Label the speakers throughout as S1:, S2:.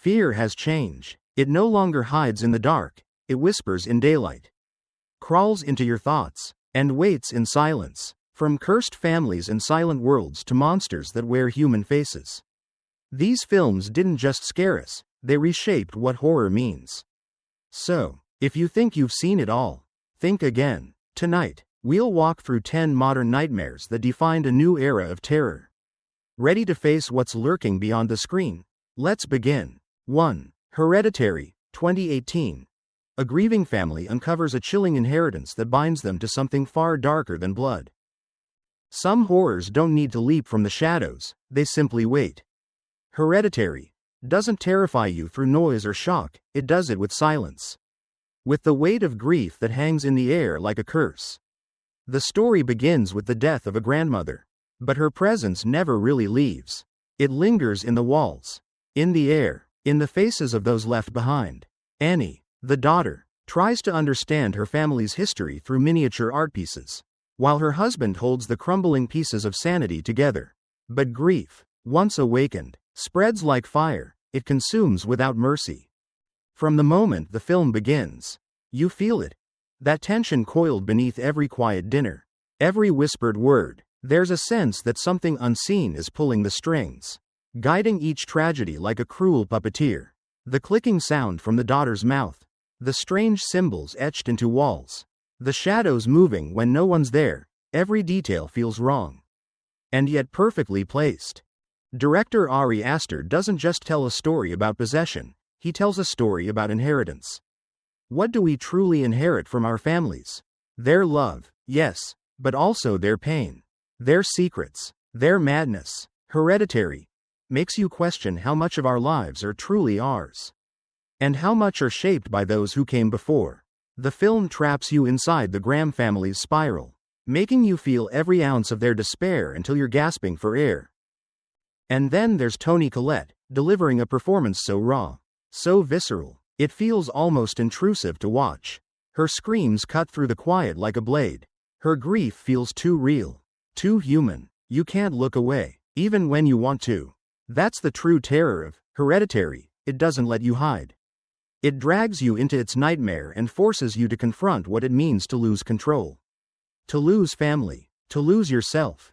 S1: Fear has changed. It no longer hides in the dark, it whispers in daylight, crawls into your thoughts, and waits in silence. From cursed families and silent worlds to monsters that wear human faces. These films didn't just scare us, they reshaped what horror means. So, if you think you've seen it all, think again. Tonight, we'll walk through 10 modern nightmares that defined a new era of terror. Ready to face what's lurking beyond the screen? Let's begin. 1. Hereditary, 2018. A grieving family uncovers a chilling inheritance that binds them to something far darker than blood. Some horrors don't need to leap from the shadows, they simply wait. Hereditary doesn't terrify you through noise or shock, it does it with silence. With the weight of grief that hangs in the air like a curse. The story begins with the death of a grandmother. But her presence never really leaves. It lingers in the walls, in the air, in the faces of those left behind. Annie, the daughter, tries to understand her family's history through miniature art pieces, while her husband holds the crumbling pieces of sanity together. But grief, once awakened, spreads like fire, it consumes without mercy. From the moment the film begins, you feel it. That tension coiled beneath every quiet dinner, every whispered word. There's a sense that something unseen is pulling the strings, guiding each tragedy like a cruel puppeteer. The clicking sound from the daughter's mouth, the strange symbols etched into walls, the shadows moving when no one's there, every detail feels wrong. And yet perfectly placed. Director Ari Aster doesn't just tell a story about possession, he tells a story about inheritance. What do we truly inherit from our families? Their love, yes, but also their pain, their secrets, their madness. Hereditary makes you question how much of our lives are truly ours, and how much are shaped by those who came before. The film traps you inside the Graham family's spiral, making you feel every ounce of their despair until you're gasping for air. And then there's Toni Collette, delivering a performance so raw, so visceral, it feels almost intrusive to watch. Her screams cut through the quiet like a blade. Her grief feels too real, too human. You can't look away, even when you want to. That's the true terror of Hereditary. It doesn't let you hide. It drags you into its nightmare and forces you to confront what it means to lose control. To lose family, to lose yourself.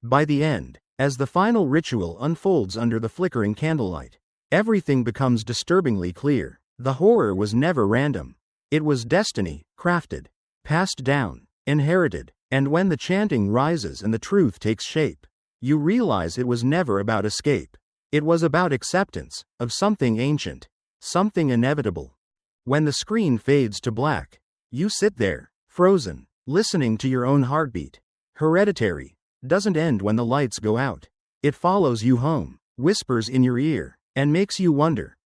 S1: By the end, as the final ritual unfolds under the flickering candlelight, everything becomes disturbingly clear. The horror was never random. It was destiny, crafted, passed down, inherited, and when the chanting rises and the truth takes shape, you realize it was never about escape. It was about acceptance of something ancient, something inevitable. When the screen fades to black, you sit there, frozen, listening to your own heartbeat. Hereditary doesn't end when the lights go out. It follows you home, whispers in your ear, and makes you wonder,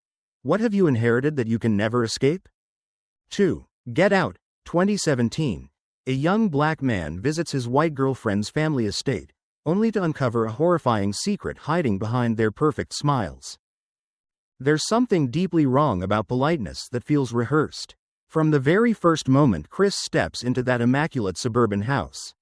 S1: what have you inherited that you can never escape? 2. Get Out, 2017. A young black man visits his white girlfriend's family estate, only to uncover a horrifying secret hiding behind their perfect smiles. There's something deeply wrong about politeness that feels rehearsed. From the very first moment Chris steps into that immaculate suburban house,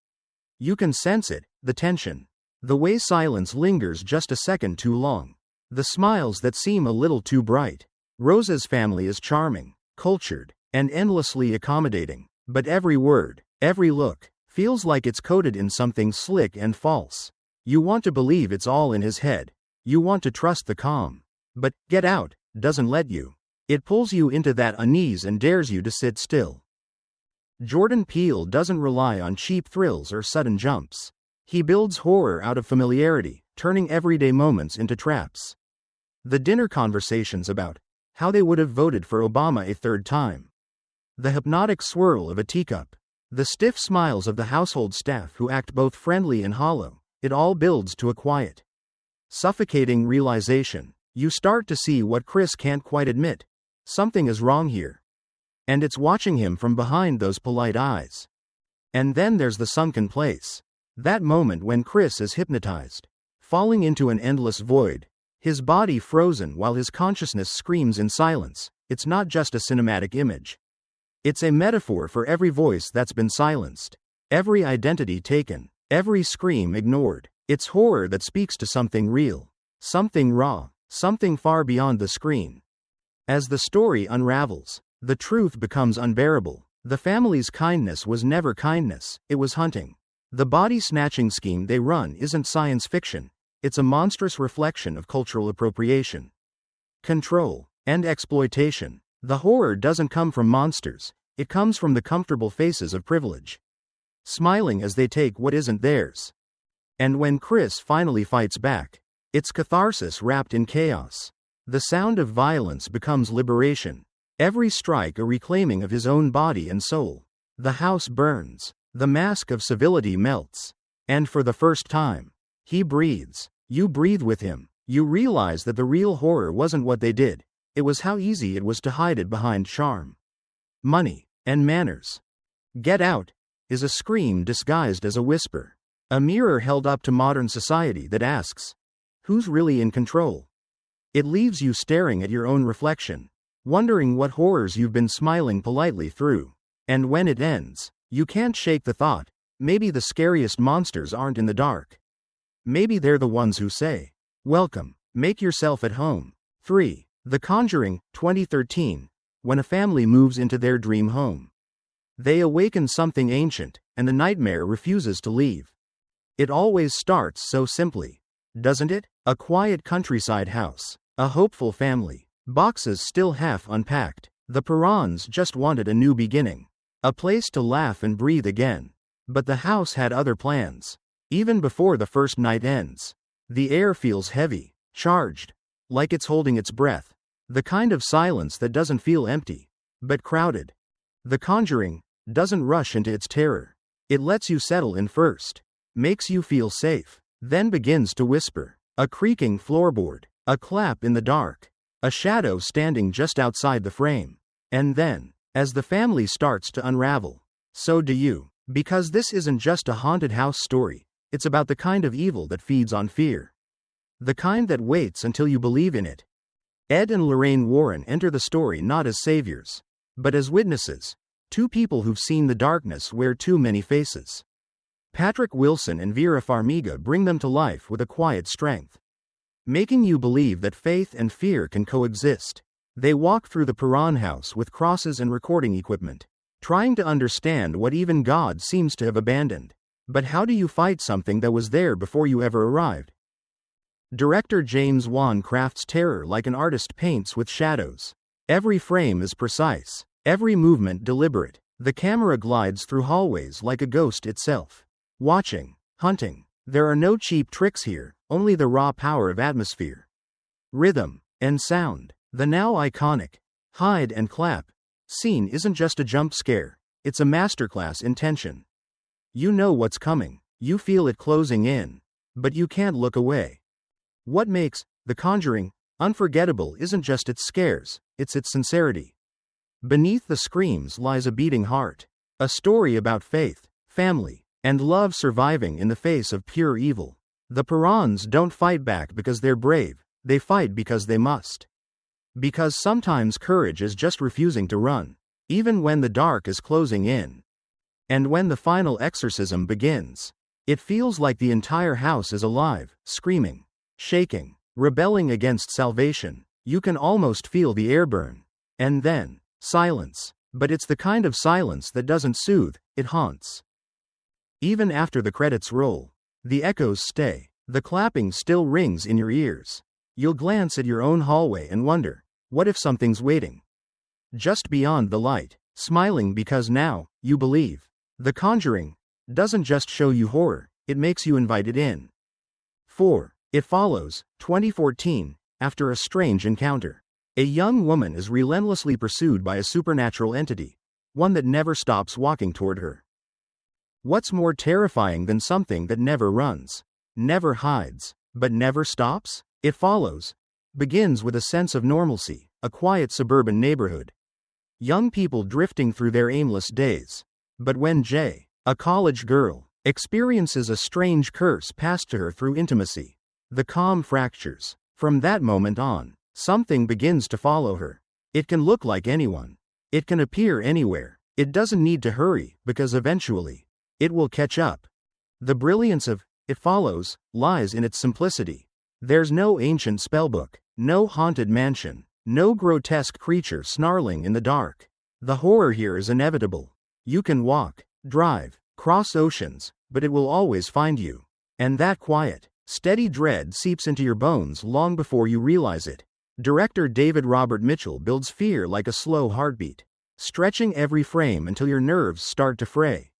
S1: you can sense it, the tension, the way silence lingers just a second too long, the smiles that seem a little too bright. Rosa's family is charming, cultured, and endlessly accommodating, but every word, every look, feels like it's coated in something slick and false. You want to believe it's all in his head. You want to trust the calm. But Get Out doesn't let you. It pulls you into that unease and dares you to sit still. Jordan Peele doesn't rely on cheap thrills or sudden jumps. He builds horror out of familiarity, turning everyday moments into traps. The dinner conversations about how they would have voted for Obama a third time. The hypnotic swirl of a teacup. The stiff smiles of the household staff who act both friendly and hollow. It all builds to a quiet, suffocating realization. You start to see what Chris can't quite admit. Something is wrong here. And it's watching him from behind those polite eyes. And then there's the sunken place. That moment when Chris is hypnotized, falling into an endless void, his body frozen while his consciousness screams in silence. It's not just a cinematic image. It's a metaphor for every voice that's been silenced, every identity taken, every scream ignored. It's horror that speaks to something real, something raw, something far beyond the screen. As the story unravels, the truth becomes unbearable. The family's kindness was never kindness, it was hunting. The body-snatching scheme they run isn't science fiction, it's a monstrous reflection of cultural appropriation, control, and exploitation. The horror doesn't come from monsters, it comes from the comfortable faces of privilege, smiling as they take what isn't theirs. And when Chris finally fights back, it's catharsis wrapped in chaos. The sound of violence becomes liberation. Every strike a reclaiming of his own body and soul. The house burns. The mask of civility melts. And for the first time, he breathes. You breathe with him. You realize that the real horror wasn't what they did. It was how easy it was to hide it behind charm, money, and manners. Get out is a scream disguised as a whisper. A mirror held up to modern society that asks, who's really in control? It leaves you staring at your own reflection, wondering what horrors you've been smiling politely through. And when it ends, you can't shake the thought, maybe the scariest monsters aren't in the dark. Maybe they're the ones who say, welcome, make yourself at home. 3. The Conjuring, 2013. When a family moves into their dream home, they awaken something ancient, and the nightmare refuses to leave. It always starts so simply, doesn't it? A quiet countryside house, a hopeful family, boxes still half unpacked. The Perrons just wanted a new beginning, a place to laugh and breathe again. But the house had other plans. Even before the first night ends, the air feels heavy, charged, like it's holding its breath. The kind of silence that doesn't feel empty, but crowded. The Conjuring doesn't rush into its terror. It lets you settle in first, makes you feel safe, then begins to whisper. A creaking floorboard, a clap in the dark, a shadow standing just outside the frame. And then, as the family starts to unravel, so do you. Because this isn't just a haunted house story, it's about the kind of evil that feeds on fear. The kind that waits until you believe in it. Ed and Lorraine Warren enter the story not as saviors, but as witnesses, two people who've seen the darkness wear too many faces. Patrick Wilson and Vera Farmiga bring them to life with a quiet strength, making you believe that faith and fear can coexist. They walk through the Perron house with crosses and recording equipment, trying to understand what even God seems to have abandoned. But how do you fight something that was there before you ever arrived? Director James Wan crafts terror like an artist paints with shadows. Every frame is precise, every movement deliberate. The camera glides through hallways like a ghost itself. Watching, hunting. There are no cheap tricks here, only the raw power of atmosphere, rhythm, and sound. The now iconic hide and clap scene isn't just a jump scare, it's a masterclass in tension. You know what's coming, you feel it closing in, but you can't look away. What makes The Conjuring unforgettable isn't just its scares, it's its sincerity. Beneath the screams lies a beating heart, a story about faith, family, and love surviving in the face of pure evil. The Perrons don't fight back because they're brave, they fight because they must. Because sometimes courage is just refusing to run, even when the dark is closing in. And when the final exorcism begins, it feels like the entire house is alive, screaming, shaking, rebelling against salvation. You can almost feel the air burn. And then, silence. But it's the kind of silence that doesn't soothe, it haunts. Even after the credits roll, the echoes stay. The clapping still rings in your ears. You'll glance at your own hallway and wonder, what if something's waiting just beyond the light, smiling because now, you believe. The Conjuring doesn't just show you horror, it makes you invite it in. 4. It Follows, 2014. After a strange encounter, a young woman is relentlessly pursued by a supernatural entity, one that never stops walking toward her. What's more terrifying than something that never runs, never hides, but never stops? It Follows begins with a sense of normalcy, a quiet suburban neighborhood. Young people drifting through their aimless days. But when Jay, a college girl, experiences a strange curse passed to her through intimacy, the calm fractures. From that moment on, something begins to follow her. It can look like anyone. It can appear anywhere. It doesn't need to hurry, because eventually, it will catch up. The brilliance of It Follows lies in its simplicity. There's no ancient spellbook, No haunted mansion. No grotesque creature snarling in the dark. The horror here is inevitable. You can walk, drive, cross oceans, but it will always find you. And that quiet, steady dread seeps into your bones long before you realize it. Director David Robert Mitchell builds fear like a slow heartbeat, stretching every frame until your nerves start to fray.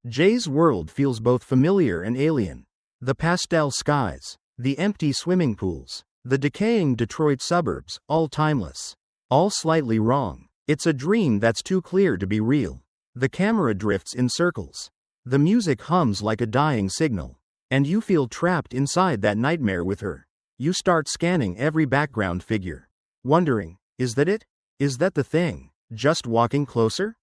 S1: Jay's world feels both familiar and alien. The pastel skies, the empty swimming pools, the decaying Detroit suburbs, all timeless, all slightly wrong. It's a dream that's too clear to be real. The camera drifts in circles. The music hums like a dying signal. And you feel trapped inside that nightmare with her. You start scanning every background figure, wondering, is that it? Is that the thing, just walking closer?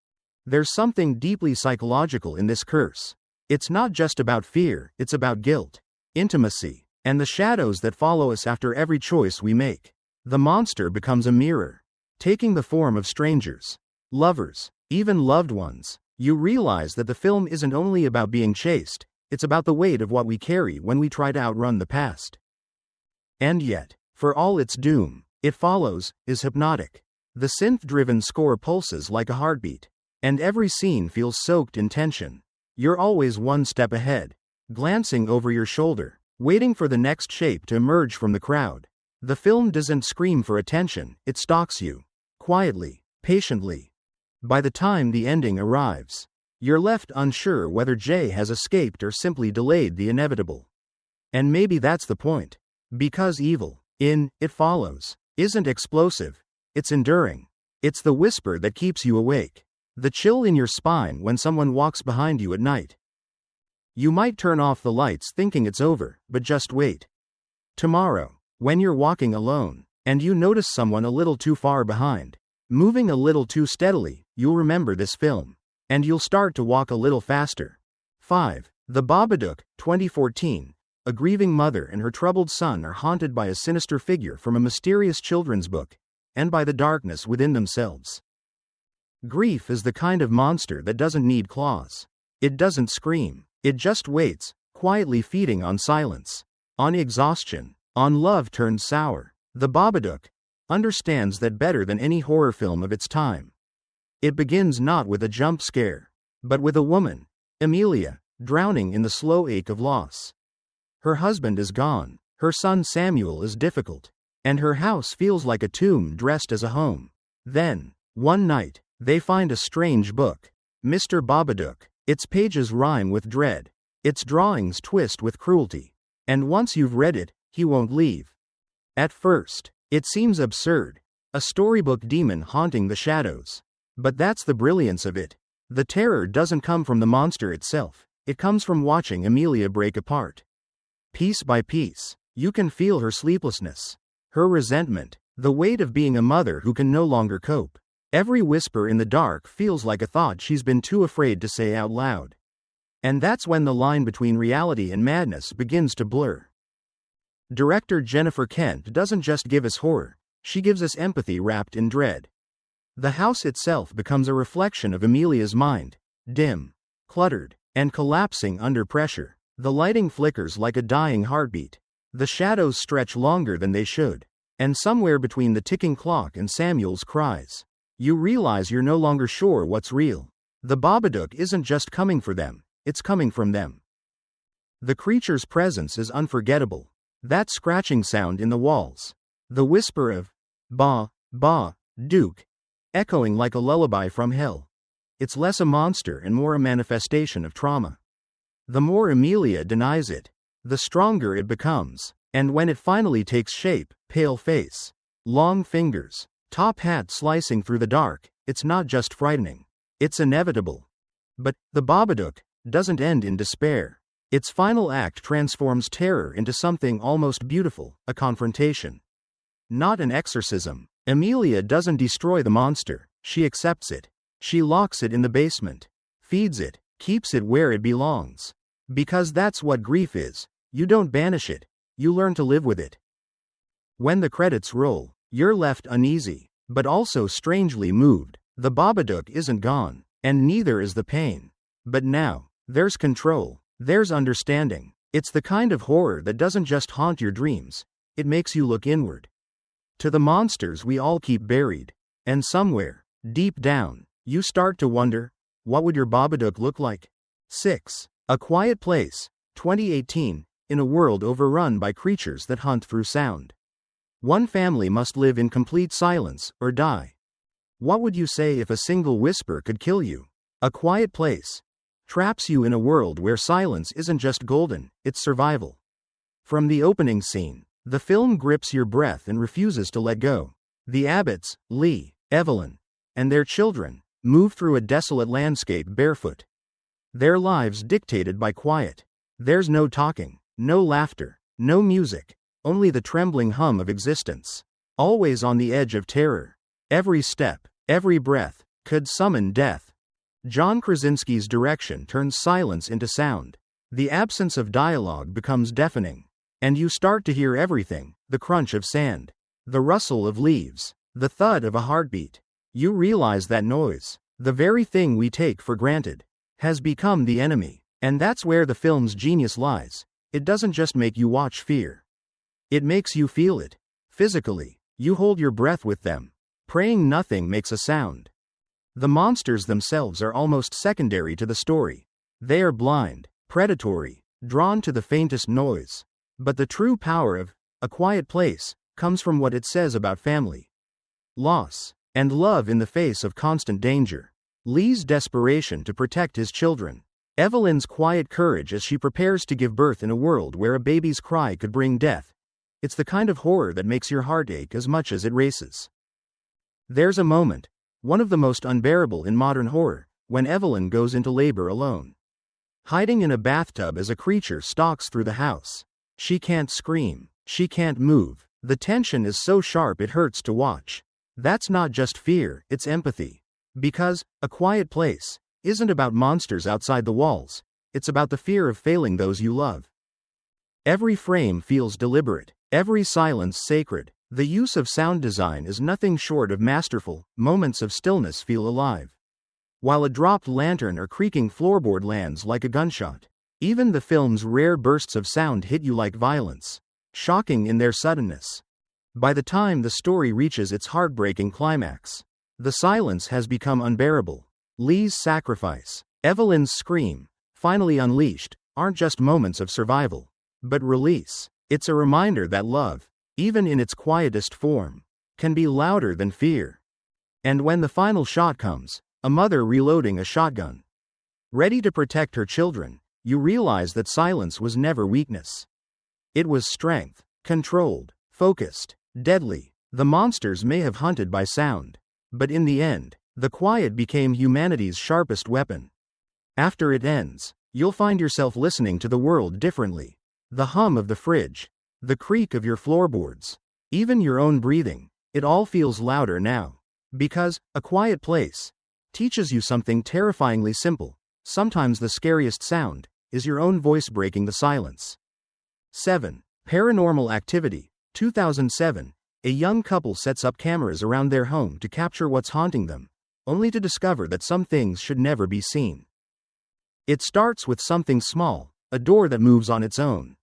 S1: There's something deeply psychological in this curse. It's not just about fear, it's about guilt, intimacy, and the shadows that follow us after every choice we make. The monster becomes a mirror, taking the form of strangers, lovers, even loved ones. You realize that the film isn't only about being chased, it's about the weight of what we carry when we try to outrun the past. And yet, for all its doom, It Follows is hypnotic. The synth-driven score pulses like a heartbeat, and every scene feels soaked in tension. You're always one step ahead, glancing over your shoulder, waiting for the next shape to emerge from the crowd. The film doesn't scream for attention, it stalks you, quietly, patiently. By the time the ending arrives, you're left unsure whether Jay has escaped or simply delayed the inevitable. And maybe that's the point. Because evil, in It Follows, isn't explosive, it's enduring. It's the whisper that keeps you awake, the chill in your spine when someone walks behind you at night. You might turn off the lights thinking it's over, but just wait. Tomorrow, when you're walking alone, and you notice someone a little too far behind, moving a little too steadily, you'll remember this film. And you'll start to walk a little faster. 5. The Babadook, 2014. A grieving mother and her troubled son are haunted by a sinister figure from a mysterious children's book, and by the darkness within themselves. Grief is the kind of monster that doesn't need claws. It doesn't scream. It just waits, quietly feeding on silence, on exhaustion, on love turned sour. The Babadook understands that better than any horror film of its time. It begins not with a jump scare, but with a woman, Amelia, drowning in the slow ache of loss. Her husband is gone, her son Samuel is difficult, and her house feels like a tomb dressed as a home. Then, one night, they find a strange book, Mr. Babadook. Its pages rhyme with dread, its drawings twist with cruelty, and once you've read it, he won't leave. At first, it seems absurd, a storybook demon haunting the shadows. But that's the brilliance of it. The terror doesn't come from the monster itself, it comes from watching Amelia break apart. Piece by piece, you can feel her sleeplessness, her resentment, the weight of being a mother who can no longer cope. Every whisper in the dark feels like a thought she's been too afraid to say out loud. And that's when the line between reality and madness begins to blur. Director Jennifer Kent doesn't just give us horror, she gives us empathy wrapped in dread. The house itself becomes a reflection of Amelia's mind, dim, cluttered, and collapsing under pressure. The lighting flickers like a dying heartbeat. The shadows stretch longer than they should. And somewhere between the ticking clock and Samuel's cries, you realize you're no longer sure what's real. The Babadook isn't just coming for them, it's coming from them. The creature's presence is unforgettable. That scratching sound in the walls, the whisper of Ba-Ba-Dook, echoing like a lullaby from hell. It's less a monster and more a manifestation of trauma. The more Amelia denies it, the stronger it becomes, and when it finally takes shape, pale face, long fingers, top hat slicing through the dark, it's not just frightening, it's inevitable. But the Babadook doesn't end in despair. Its final act transforms terror into something almost beautiful, a confrontation. Not an exorcism. Amelia doesn't destroy the monster, she accepts it. She locks it in the basement, feeds it, keeps it where it belongs. Because that's what grief is. You don't banish it, you learn to live with it. When the credits roll, you're left uneasy, but also strangely moved. The Babadook isn't gone, and neither is the pain. But now, there's control, there's understanding. It's the kind of horror that doesn't just haunt your dreams, it makes you look inward. to the monsters we all keep buried. And somewhere, deep down, you start to wonder, what would your Babadook look like? 6. A Quiet Place, 2018. In a world overrun by creatures that hunt through sound, one family must live in complete silence or die. What would you say if a single whisper could kill you? A Quiet Place traps you in a world where silence isn't just golden, it's survival. From the opening scene, the film grips your breath and refuses to let go. The Abbotts, Lee, Evelyn, and their children, move through a desolate landscape barefoot. Their lives dictated by quiet. There's no talking, no laughter, no music, only the trembling hum of existence. Always on the edge of terror. Every step, every breath, could summon death. John Krasinski's direction turns silence into sound. The absence of dialogue becomes deafening. And you start to hear everything: the crunch of sand, the rustle of leaves, the thud of a heartbeat. You realize that noise, the very thing we take for granted, has become the enemy. And that's where the film's genius lies. It doesn't just make you watch fear. It makes you feel it. Physically, you hold your breath with them, praying nothing makes a sound. The monsters themselves are almost secondary to the story. They are blind, predatory, drawn to the faintest noise. But the true power of A Quiet Place comes from what it says about family, loss, and love in the face of constant danger. Lee's desperation to protect his children. Evelyn's quiet courage as she prepares to give birth in a world where a baby's cry could bring death. It's the kind of horror that makes your heart ache as much as it races. There's a moment, one of the most unbearable in modern horror, when Evelyn goes into labor alone. Hiding in a bathtub as a creature stalks through the house. She can't scream, she can't move. The tension is so sharp it hurts to watch. That's not just fear, it's empathy. Because A Quiet Place isn't about monsters outside the walls, it's about the fear of failing those you love. Every frame feels deliberate, every silence sacred. The use of sound design is nothing short of masterful. Moments of stillness feel alive, while a dropped lantern or creaking floorboard lands like a gunshot. Even the film's rare bursts of sound hit you like violence, shocking in their suddenness. By the time the story reaches its heartbreaking climax, the silence has become unbearable. Lee's sacrifice, Evelyn's scream, finally unleashed, aren't just moments of survival, but release. It's a reminder that love, even in its quietest form, can be louder than fear. And when the final shot comes, a mother reloading a shotgun, ready to protect her children, you realize that silence was never weakness. It was strength, controlled, focused, deadly. The monsters may have hunted by sound, but in the end, the quiet became humanity's sharpest weapon. After it ends, you'll find yourself listening to the world differently. The hum of the fridge, the creak of your floorboards, even your own breathing, it all feels louder now. Because A Quiet Place teaches you something terrifyingly simple. Sometimes the scariest sound is your own voice breaking the silence. 7. Paranormal Activity, 2007. A young couple sets up cameras around their home to capture what's haunting them, only to discover that some things should never be seen. It starts with something small, a door that moves on its own,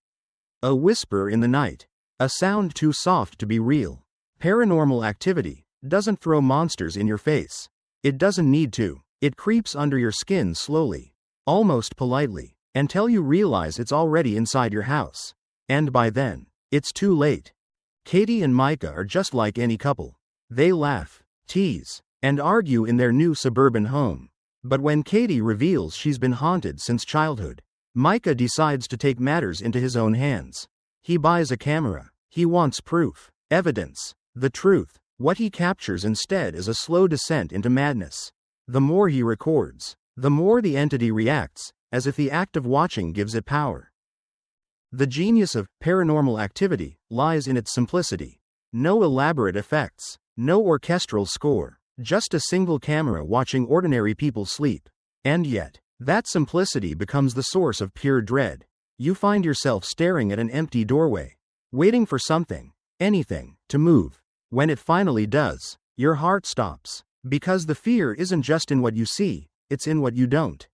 S1: a whisper in the night, a sound too soft to be real. Paranormal Activity doesn't throw monsters in your face. It doesn't need to. It creeps under your skin slowly, almost politely, until you realize it's already inside your house. And by then, it's too late. Katie and Micah are just like any couple. They laugh, tease, and argue in their new suburban home. But when Katie reveals she's been haunted since childhood, Micah decides to take matters into his own hands. He buys a camera. He wants proof, evidence, the truth. What he captures instead is a slow descent into madness. The more he records, the more the entity reacts, as if the act of watching gives it power. The genius of Paranormal Activity lies in its simplicity. No elaborate effects, no orchestral score, just a single camera watching ordinary people sleep. And yet, that simplicity becomes the source of pure dread. You find yourself staring at an empty doorway, waiting for something, anything, to move. When it finally does, your heart stops. Because the fear isn't just in what you see, it's in what you don't.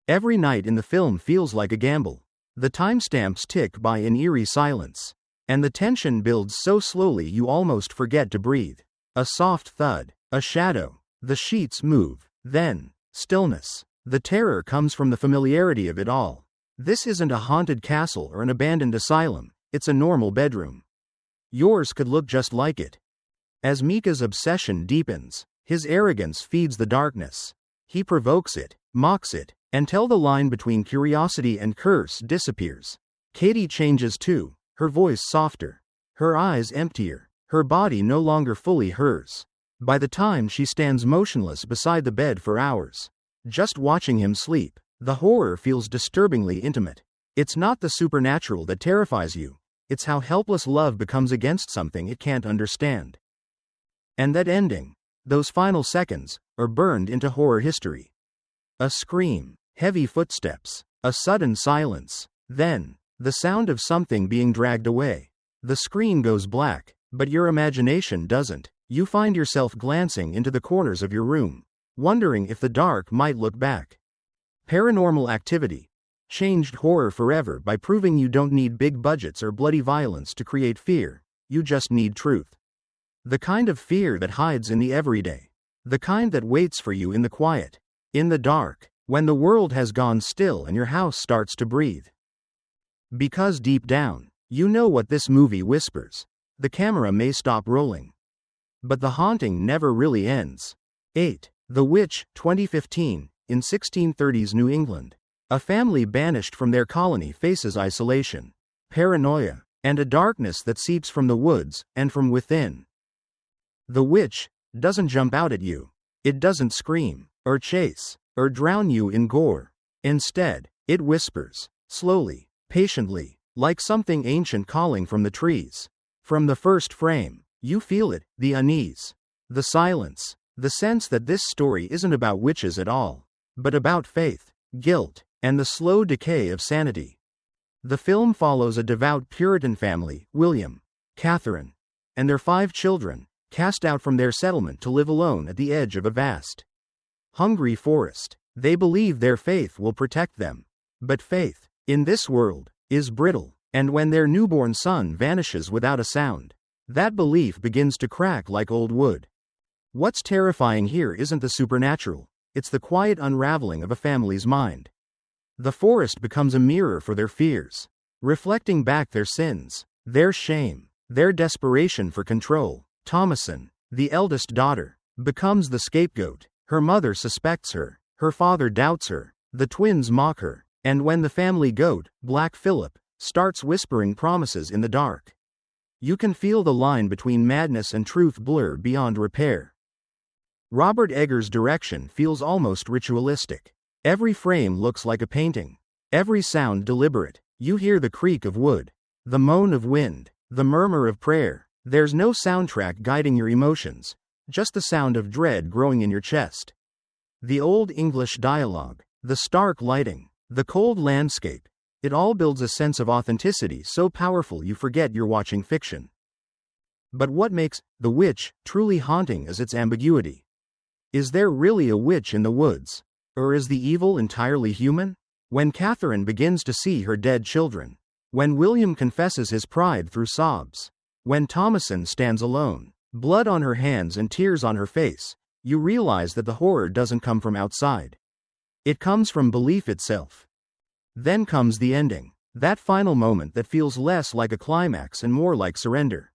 S1: Every night in the film feels like a gamble. The timestamps tick by in eerie silence. And the tension builds so slowly you almost forget to breathe. A soft thud, a shadow, the sheets move, then, stillness. The terror comes from the familiarity of it all. This isn't a haunted castle or an abandoned asylum, it's a normal bedroom. Yours could look just like it. As Mika's obsession deepens, his arrogance feeds the darkness. He provokes it, mocks it, until the line between curiosity and curse disappears. Katie changes too, her voice softer, her eyes emptier, her body no longer fully hers. By the time she stands motionless beside the bed for hours, just watching him sleep, the horror feels disturbingly intimate. It's not the supernatural that terrifies you, it's how helpless love becomes against something it can't understand. And that ending, those final seconds, are burned into horror history. A scream, heavy footsteps, a sudden silence, then, the sound of something being dragged away. The screen goes black, but your imagination doesn't. You find yourself glancing into the corners of your room, wondering if the dark might look back. Paranormal Activity changed horror forever by proving you don't need big budgets or bloody violence to create fear, you just need truth. The kind of fear that hides in the everyday. The kind that waits for you in the quiet, in the dark, when the world has gone still and your house starts to breathe. Because deep down, you know what this movie whispers. The camera may stop rolling, but the haunting never really ends. 8. The Witch, 2015, in 1630s New England. A family banished from their colony faces isolation, paranoia, and a darkness that seeps from the woods and from within. The witch doesn't jump out at you. It doesn't scream, or chase, or drown you in gore. Instead, it whispers, slowly, patiently, like something ancient calling from the trees. From the first frame, you feel it, the unease, the silence, the sense that this story isn't about witches at all, but about faith, guilt, and the slow decay of sanity. The film follows a devout Puritan family, William, Catherine, and their 5 children, cast out from their settlement to live alone at the edge of a vast, hungry forest. They believe their faith will protect them. But faith, in this world, is brittle, and when their newborn son vanishes without a sound, that belief begins to crack like old wood. What's terrifying here isn't the supernatural, it's the quiet unraveling of a family's mind. The forest becomes a mirror for their fears, reflecting back their sins, their shame, their desperation for control. Thomason, the eldest daughter, becomes the scapegoat. Her mother suspects her, her father doubts her, the twins mock her, and when the family goat, Black Phillip, starts whispering promises in the dark, you can feel the line between madness and truth blur beyond repair. Robert Eggers' direction feels almost ritualistic. Every frame looks like a painting, every sound deliberate. You hear the creak of wood, the moan of wind, the murmur of prayer. There's no soundtrack guiding your emotions, just the sound of dread growing in your chest. The Old English dialogue, the stark lighting, the cold landscape, it all builds a sense of authenticity so powerful you forget you're watching fiction. But what makes The Witch truly haunting is its ambiguity. Is there really a witch in the woods? Or is the evil entirely human? When Catherine begins to see her dead children, when William confesses his pride through sobs, when Thomason stands alone, blood on her hands and tears on her face, you realize that the horror doesn't come from outside. It comes from belief itself. Then comes the ending, that final moment that feels less like a climax and more like surrender.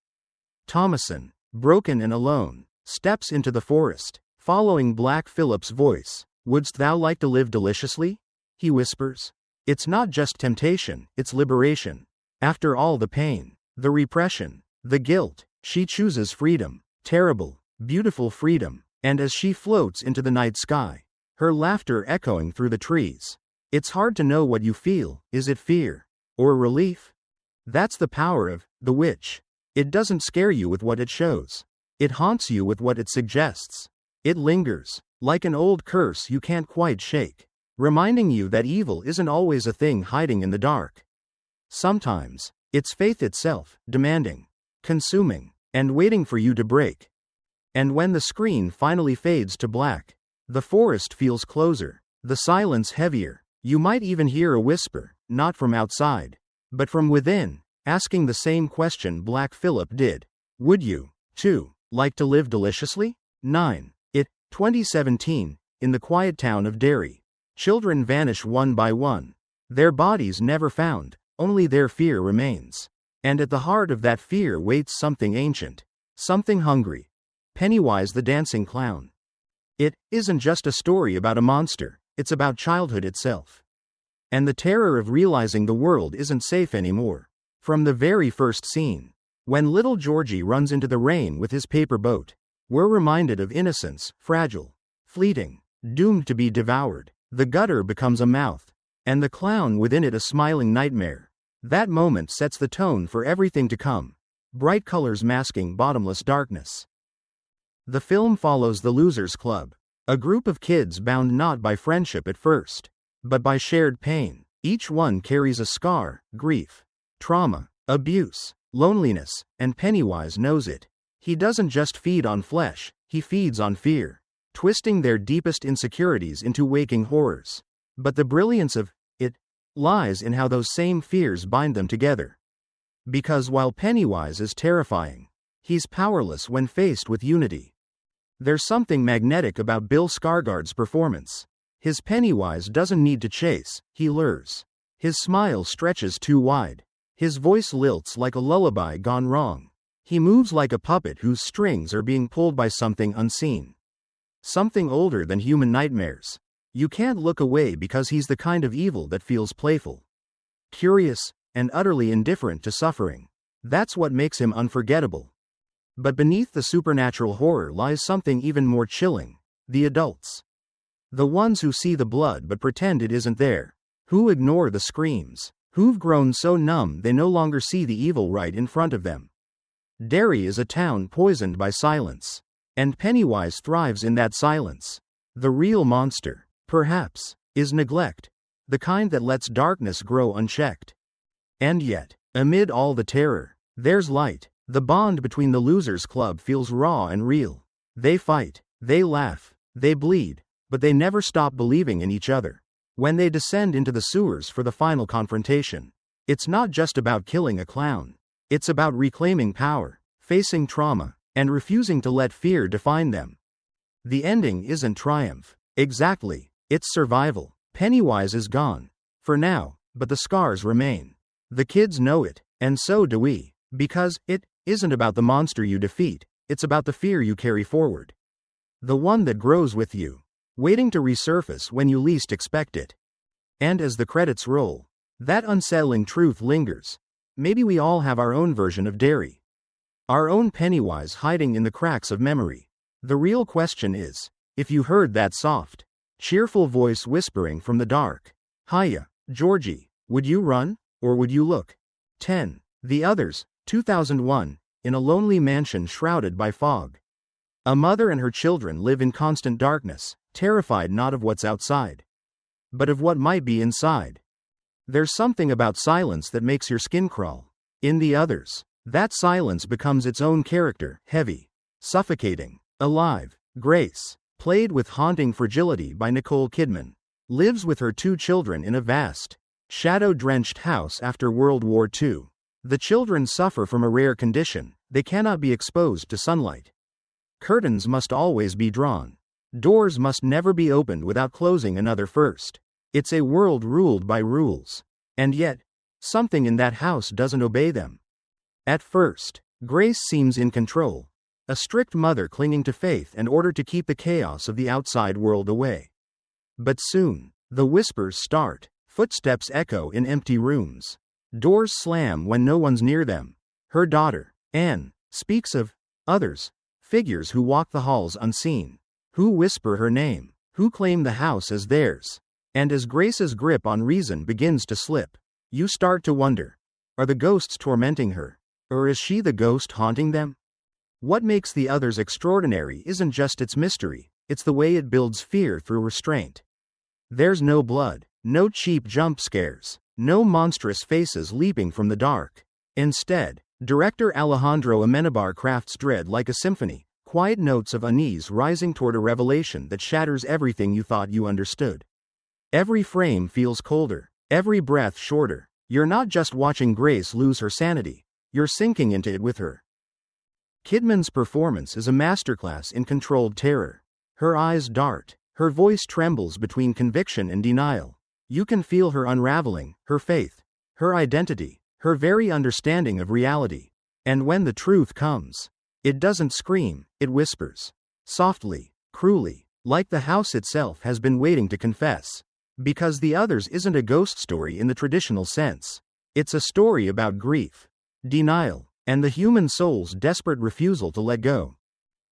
S1: Thomason, broken and alone, steps into the forest, following Black Phillip's voice. Wouldst thou like to live deliciously? He whispers. It's not just temptation, it's liberation. After all the pain, the repression, the guilt, she chooses freedom, terrible, beautiful freedom, and as she floats into the night sky, her laughter echoing through the trees, it's hard to know what you feel. Is it fear? Or relief? That's the power of The Witch. It doesn't scare you with what it shows. It haunts you with what it suggests. It lingers, like an old curse you can't quite shake, reminding you that evil isn't always a thing hiding in the dark. Sometimes, it's faith itself, demanding, consuming, and waiting for you to break. And when the screen finally fades to black, the forest feels closer, the silence heavier. You might even hear a whisper, not from outside, but from within, asking the same question Black Phillip did. Would you, too, like to live deliciously? 9. 2017, in the quiet town of Derry. Children vanish one by one. Their bodies never found, only their fear remains. And at the heart of that fear waits something ancient, something hungry. Pennywise the Dancing Clown. It isn't just a story about a monster, it's about childhood itself. And the terror of realizing the world isn't safe anymore. From the very first scene, when little Georgie runs into the rain with his paper boat, we're reminded of innocence, fragile, fleeting, doomed to be devoured. The gutter becomes a mouth, and the clown within it a smiling nightmare. That moment sets the tone for everything to come, bright colors masking bottomless darkness. The film follows the Losers Club, a group of kids bound not by friendship at first, but by shared pain. Each one carries a scar, grief, trauma, abuse, loneliness, and Pennywise knows it. He doesn't just feed on flesh, he feeds on fear, twisting their deepest insecurities into waking horrors. But the brilliance of it lies in how those same fears bind them together. Because while Pennywise is terrifying, he's powerless when faced with unity. There's something magnetic about Bill Skarsgård's performance. His Pennywise doesn't need to chase, he lures. His smile stretches too wide. His voice lilts like a lullaby gone wrong. He moves like a puppet whose strings are being pulled by something unseen. Something older than human nightmares. You can't look away because he's the kind of evil that feels playful, curious, and utterly indifferent to suffering. That's what makes him unforgettable. But beneath the supernatural horror lies something even more chilling. The adults. The ones who see the blood but pretend it isn't there. Who ignore the screams. Who've grown so numb they no longer see the evil right in front of them. Derry is a town poisoned by silence. And Pennywise thrives in that silence. The real monster, perhaps, is neglect. The kind that lets darkness grow unchecked. And yet, amid all the terror, there's light. The bond between the Losers Club feels raw and real. They fight, they laugh, they bleed, but they never stop believing in each other. When they descend into the sewers for the final confrontation, it's not just about killing a clown. It's about reclaiming power, facing trauma, and refusing to let fear define them. The ending isn't triumph. Exactly, it's survival. Pennywise is gone. For now, but the scars remain. The kids know it, and so do we. Because it isn't about the monster you defeat, it's about the fear you carry forward. The one that grows with you, waiting to resurface when you least expect it. And as the credits roll, that unsettling truth lingers. Maybe we all have our own version of Derry. Our own Pennywise hiding in the cracks of memory. The real question is, if you heard that soft, cheerful voice whispering from the dark, "Hiya, Georgie, would you run, or would you look?" 10. The Others, 2001, in a lonely mansion shrouded by fog. A mother and her children live in constant darkness, terrified not of what's outside, but of what might be inside. There's something about silence that makes your skin crawl. In The Others, that silence becomes its own character, heavy, suffocating, alive. Grace, played with haunting fragility by Nicole Kidman, lives with her 2 children in a vast, shadow-drenched house after World War II. The children suffer from a rare condition: they cannot be exposed to sunlight. Curtains must always be drawn. Doors must never be opened without closing another first. It's a world ruled by rules. And yet, something in that house doesn't obey them. At first, Grace seems in control, a strict mother clinging to faith in order to keep the chaos of the outside world away. But soon, the whispers start, footsteps echo in empty rooms. Doors slam when no one's near them. Her daughter, Anne, speaks of others, figures who walk the halls unseen, who whisper her name, who claim the house as theirs. And as Grace's grip on reason begins to slip, you start to wonder, are the ghosts tormenting her? Or is she the ghost haunting them? What makes The Others extraordinary isn't just its mystery, it's the way it builds fear through restraint. There's no blood, no cheap jump scares, no monstrous faces leaping from the dark. Instead, director Alejandro Amenabar crafts dread like a symphony, quiet notes of unease rising toward a revelation that shatters everything you thought you understood. Every frame feels colder, every breath shorter. You're not just watching Grace lose her sanity, you're sinking into it with her. Kidman's performance is a masterclass in controlled terror. Her eyes dart, her voice trembles between conviction and denial. You can feel her unraveling, her faith, her identity, her very understanding of reality. And when the truth comes, it doesn't scream, it whispers. Softly, cruelly, like the house itself has been waiting to confess. Because The Others isn't a ghost story in the traditional sense. It's a story about grief, denial, and the human soul's desperate refusal to let go.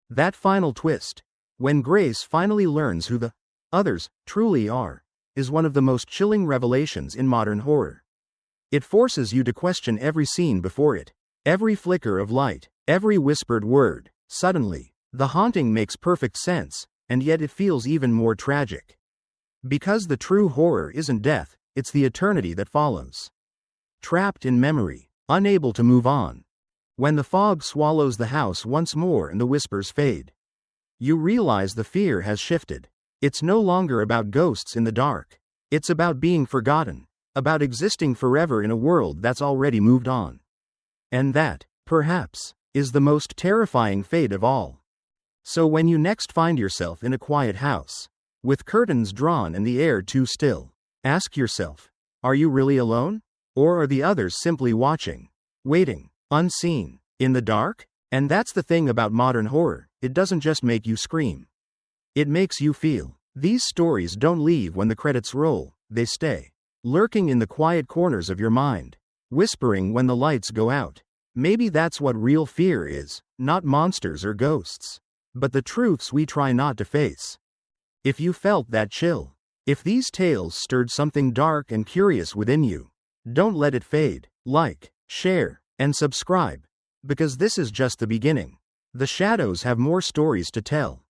S1: That final twist, when Grace finally learns who the others truly are, is one of the most chilling revelations in modern horror. It forces you to question every scene before it, every flicker of light, every whispered word. Suddenly, the haunting makes perfect sense, and yet it feels even more tragic. Because the true horror isn't death, it's the eternity that follows. Trapped in memory, unable to move on. When the fog swallows the house once more and the whispers fade, you realize the fear has shifted. It's no longer about ghosts in the dark. It's about being forgotten, about existing forever in a world that's already moved on. And that, perhaps, is the most terrifying fate of all. So when you next find yourself in a quiet house, with curtains drawn and the air too still, ask yourself, are you really alone? Or are the others simply watching, waiting, unseen, in the dark? And that's the thing about modern horror, it doesn't just make you scream. It makes you feel. These stories don't leave when the credits roll, they stay. Lurking in the quiet corners of your mind, whispering when the lights go out. Maybe that's what real fear is, not monsters or ghosts, but the truths we try not to face. If you felt that chill, if these tales stirred something dark and curious within you, don't let it fade. Like, share, and subscribe, because this is just the beginning. The shadows have more stories to tell.